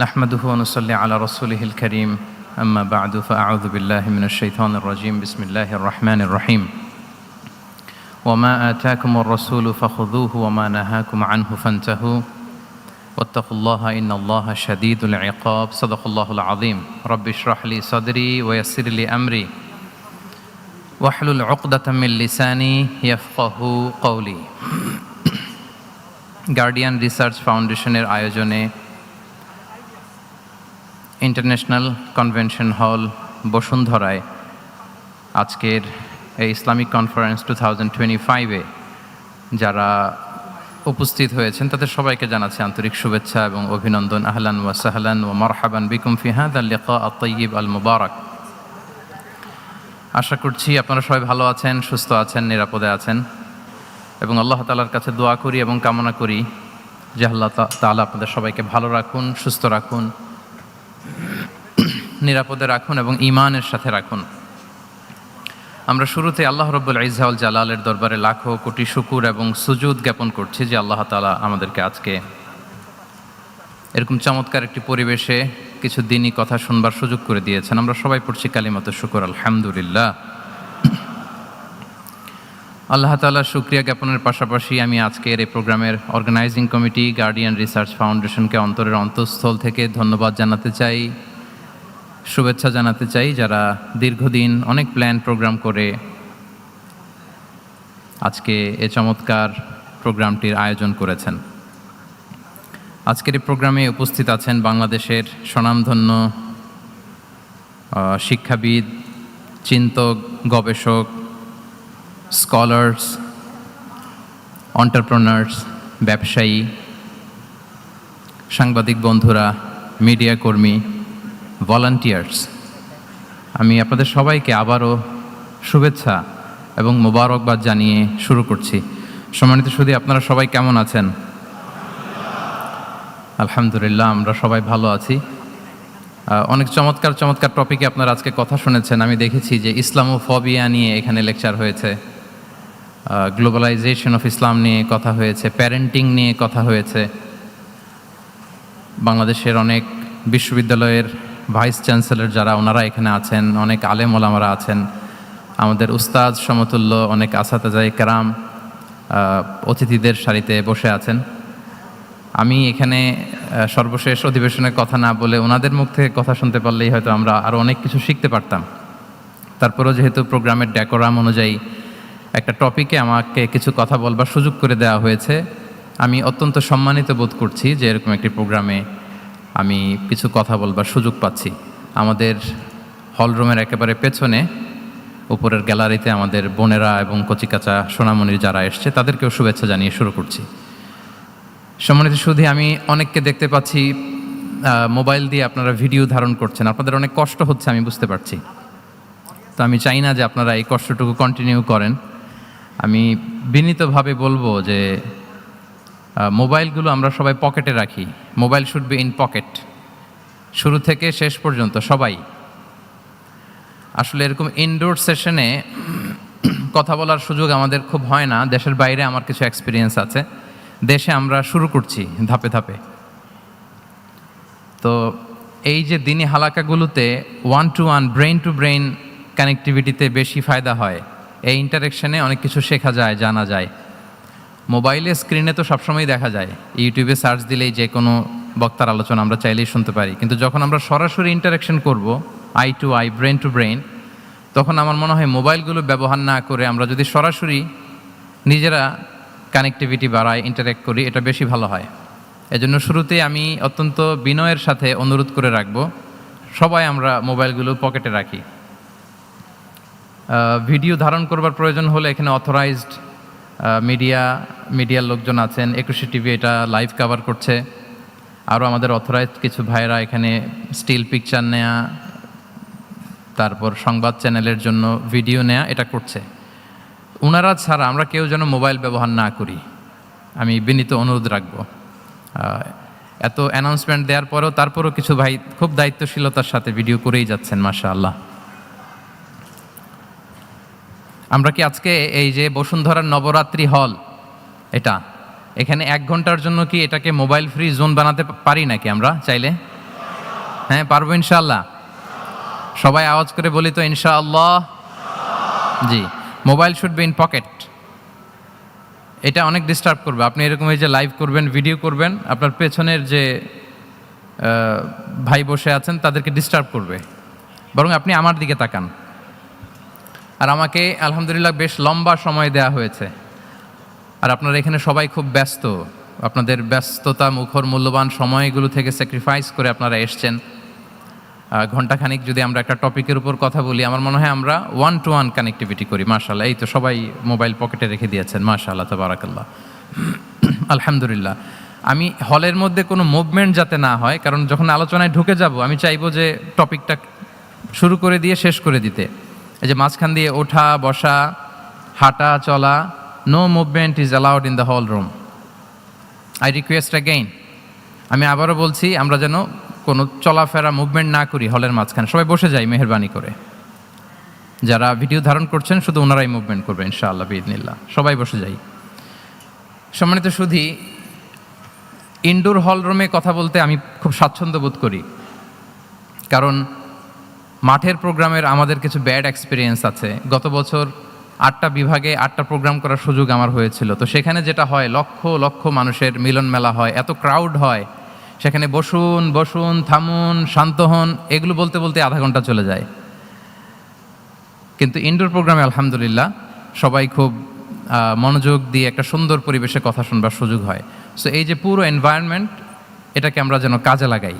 نحمده ونصلي على رسوله الكريم أما بعد فأعوذ بالله من الشيطان الرجيم بسم الله الرحمن الرحيم وما آتاكم الرسول فخذوه وما نهاكم عنه فانتهوا واتقوا الله إن الله شديد العقاب صدق الله العظيم رب اشرح لي صدري ويسر لي أمري واحلل عقدة من لساني يفقه قولي guardian research ফাউন্ডেশনের আয়োজনে international convention hall বসুন্ধরায় আজকের এই ইসলামিক কনফারেন্স 2025-এ যারা উপস্থিত হয়েছেন তাদের সবাইকে জানাচ্ছি আন্তরিক শুভেচ্ছা এবং অভিনন্দন। আহলান ওয়া সাহলান ওয়া মারহাবান বিকুম ফি হাযাল লিকা আত-তাইয়িব আল মুবারাক। আশা করছি আপনারা সবাই ভালো আছেন, সুস্থ আছেন, নিরাপদে আছেন এবং আল্লাহ তাআলার কাছে দোয়া করি এবং কামনা করি যে আল্লাহ তাআলা আপনাদের সবাইকে ভালো রাখুন, সুস্থ রাখুন, নিরাপদে রাখুন এবং ঈমানের সাথে রাখুন। আমরা শুরুতে আল্লাহ রাব্বুল ইজ্জা ওয়াল জালালের দরবারে লাখো কোটি শুকর এবং সুজুদ জ্ঞাপন করছি যে আল্লাহ তাআলা আমাদেরকে আজকে এরকম চমৎকার একটি পরিবেশে কিছু দিনই কথা শুনবার সুযোগ করে দিয়েছেন। আমরা সবাই পড়ছি কালিমাতুশ শুকর আলহামদুলিল্লাহ। আল্লাহ তাআলার শুকরিয়া জ্ঞাপনের পাশাপাশি আমি আজকের এই প্রোগ্রামের অর্গানাইজিং কমিটি গার্ডিয়ান রিসার্চ ফাউন্ডেশনকে অন্তরের অন্তঃস্থল থেকে ধন্যবাদ জানাতে চাই, শুভেচ্ছা জানাতে চাই, যারা দীর্ঘদিন অনেক প্ল্যান প্রোগ্রাম করে আজকে এ চমৎকার প্রোগ্রামটির আয়োজন করেছেন। আজকের এই প্রোগ্রামে উপস্থিত আছেন বাংলাদেশের স্বনামধন্য শিক্ষাবিদ, চিন্তক, গবেষক, স্কলার্স, এন্টারপ্রেনার্স, ব্যবসায়ী, সাংবাদিক বন্ধুরা, মিডিয়া কর্মী, ভলান্টিয়ার্স। আমি আপনাদের সবাইকে আবারও শুভেচ্ছা এবং মোবারকবাদ জানিয়ে শুরু করছি। সম্মানিত সুধী, আপনারা সবাই কেমন আছেন? আলহামদুলিল্লাহ, আমরা সবাই ভালো আছি। অনেক চমৎকার চমৎকার টপিকে আপনারা আজকে কথা শুনেছেন। আমি দেখেছি যে ইসলামোফোবিয়া নিয়ে এখানে লেকচার হয়েছে, গ্লোবালাইজেশন অফ ইসলাম নিয়ে কথা হয়েছে, প্যারেন্টিং নিয়ে কথা হয়েছে। বাংলাদেশের অনেক বিশ্ববিদ্যালয়ের ভাইস চ্যান্সেলর যারা ওনারা এখানে আছেন, অনেক আলেম ওলামারা আছেন, আমাদের উস্তাদ সমতুল্য অনেক আসাতাজায়ে কেরাম অতিথিদের সারিতে বসে আছেন। আমি এখানে সর্বশেষ অধিবেশনের কথা না বলে ওনাদের মুখ থেকে কথা শুনতে পারলেই হয়তো আমরা আরও অনেক কিছু শিখতে পারতাম। তারপরেও যেহেতু প্রোগ্রামের ডেকোরাম অনুযায়ী একটা টপিকে আমাকে কিছু কথা বলবার সুযোগ করে দেওয়া হয়েছে, আমি অত্যন্ত সম্মানিত বোধ করছি যে এরকম একটি প্রোগ্রামে আমি কিছু কথা বলবার সুযোগ পাচ্ছি। আমাদের হলরুমের একেবারে পেছনে উপরের গ্যালারিতে আমাদের বোনেরা এবং কচিকাচা সোনামণির যারা এসছে তাদেরকেও শুভেচ্ছা জানিয়ে শুরু করছি। সম্মানিত সুধী, আমি অনেককে দেখতে পাচ্ছি মোবাইল দিয়ে আপনারা ভিডিও ধারণ করছেন। আপনাদের অনেক কষ্ট হচ্ছে, আমি বুঝতে পারছি। তো আমি চাই না যে আপনারা এই কষ্টটুকু কন্টিনিউ করেন। আমি বিনীতভাবে বলবো যে মোবাইলগুলো আমরা সবাই পকেটে রাখি। Mobile should be in pocket, শুরু থেকে শেষ পর্যন্ত সবাই। আসলে এরকম ইনডোর সেশনে কথা বলার সুযোগ আমাদের খুব হয় না। দেশের বাইরে আমার কিছু এক্সপিরিয়েন্স আছে, দেশে আমরা শুরু করছি ধাপে ধাপে। তো এই যে দিনী হালাকাগুলোতে one to one, brain to brain কানেক্টিভিটিতে বেশি ফায়দা হয়। এই ইন্টারেকশনে অনেক কিছু শেখা যায়, জানা যায়। মোবাইলে স্ক্রিনে তো সবসময় দেখা যায়, ইউটিউবে সার্চ দিলেই যে কোনো বক্তার আলোচনা আমরা চাইলেই শুনতে পারি। কিন্তু যখন আমরা সরাসরি ইন্টারেকশন করব, eye to eye, brain to brain, তখন আমার মনে হয় মোবাইলগুলো ব্যবহার না করে আমরা যদি সরাসরি নিজেরা কানেক্টিভিটি বাড়াই, ইন্টারেক্ট করি, এটা বেশি ভালো হয়। এজন্য শুরুতে আমি অত্যন্ত বিনয়ের সাথে অনুরোধ করে রাখব, সবাই আমরা মোবাইলগুলো পকেটে রাখি। ভিডিও ধারণ করবার প্রয়োজন হলে এখানে অথরাইজড মিডিয়ার লোকজন আছেন। 21 টিভি এটা লাইভ কভার করছে। আরও আমাদের অথরাইজড কিছু ভাইরা এখানে স্টিল পিকচার নেয়া, তারপর সংবাদ চ্যানেলের জন্য ভিডিও নেয়া, এটা করছে। ওনারা ছাড়া আমরা কেউ যেন মোবাইল ব্যবহার না করি, আমি বিনীত অনুরোধ রাখব। এত অ্যানাউন্সমেন্ট দেওয়ার পরেও তারপরও কিছু ভাই খুব দায়িত্বশীলতার সাথে ভিডিও করেই যাচ্ছেন, মাশাআল্লাহ। আমরা কি আজকে এই যে বসুন্ধরার নবরাত্রি হল, এখানে 1 ঘন্টার জন্য কি এটাকে মোবাইল ফ্রি জোন বানাতে পারি নাকি আমরা চাইলে? হ্যাঁ পারবো ইনশাআল্লাহ। সবাই আওয়াজ করে বলি তো ইনশাআল্লাহ। জি, mobile should be in pocket. এটা অনেক ডিস্টার্ব করবে। আপনি এরকম এই যে লাইভ করবেন, ভিডিও করবেন, আপনার পেছনের যে ভাই বসে আছেন তাদেরকে ডিস্টার্ব করবে। বরং আপনি আমার দিকে তাকান। আর আমাকে আলহামদুলিল্লাহ বেশ লম্বা সময় দেয়া হয়েছে। আর আপনারা এখানে সবাই খুব ব্যস্ত, আপনাদের ব্যস্ততা মুখর মূল্যবান সময়গুলো থেকে স্যাক্রিফাইস করে আপনারা এসছেন। ঘণ্টাখানিক যদি আমরা একটা টপিকের উপর কথা বলি, আমার মনে হয় আমরা 1-to-1 কানেক্টিভিটি করি। মাশাআল্লাহ, এই তো সবাই মোবাইল পকেটে রেখে দিয়েছেন। মাশাআল্লাহ, তাবারাকাল্লাহ, আলহামদুলিল্লাহ। আমি হলের মধ্যে কোনো মুভমেন্ট যাতে না হয়, কারণ যখন আলোচনায় ঢুকে যাব আমি চাইবো যে টপিকটা শুরু করে দিয়ে শেষ করে দিতে। এই যে মাঝখান দিয়ে ওঠা বসা, হাঁটা চলা, no movement is allowed in the hall room. I request again, আমি আবারও বলছি, আমরা যেন কোনো চলাফেরা মুভমেন্ট না করি হলের মাঝখানে। সবাই বসে যাই মেহেরবানি করে। যারা ভিডিও ধারণ করছেন শুধু ওনারাই মুভমেন্ট করবে ইনশাআল্লাহ বিইذনিল্লাহ। সবাই বসে যাই। সম্মানিত সুধী, ইনডোর হল রুমে কথা বলতে আমি খুব স্বাচ্ছন্দ্য বোধ করি, কারণ মাঠের প্রোগ্রামের আমাদের কিছু ব্যাড এক্সপিরিয়েন্স আছে। গত বছর 8টা বিভাগে 8টা প্রোগ্রাম করার সুযোগ আমার হয়েছিল। তো সেখানে যেটা হয়, লক্ষ লক্ষ মানুষের মিলন মেলা হয়, এত ক্রাউড হয়, সেখানে বসুন বসুন, থামুন, শান্ত হন, এগুলো বলতে বলতে আধা ঘন্টা চলে যায়। কিন্তু ইনডোর প্রোগ্রামে আলহামদুলিল্লাহ সবাই খুব মনোযোগ দিয়ে একটা সুন্দর পরিবেশে কথা শুনবার সুযোগ হয়। সো এই যে পুরো এনভায়রনমেন্ট, এটাকে আমরা যেন কাজে লাগাই।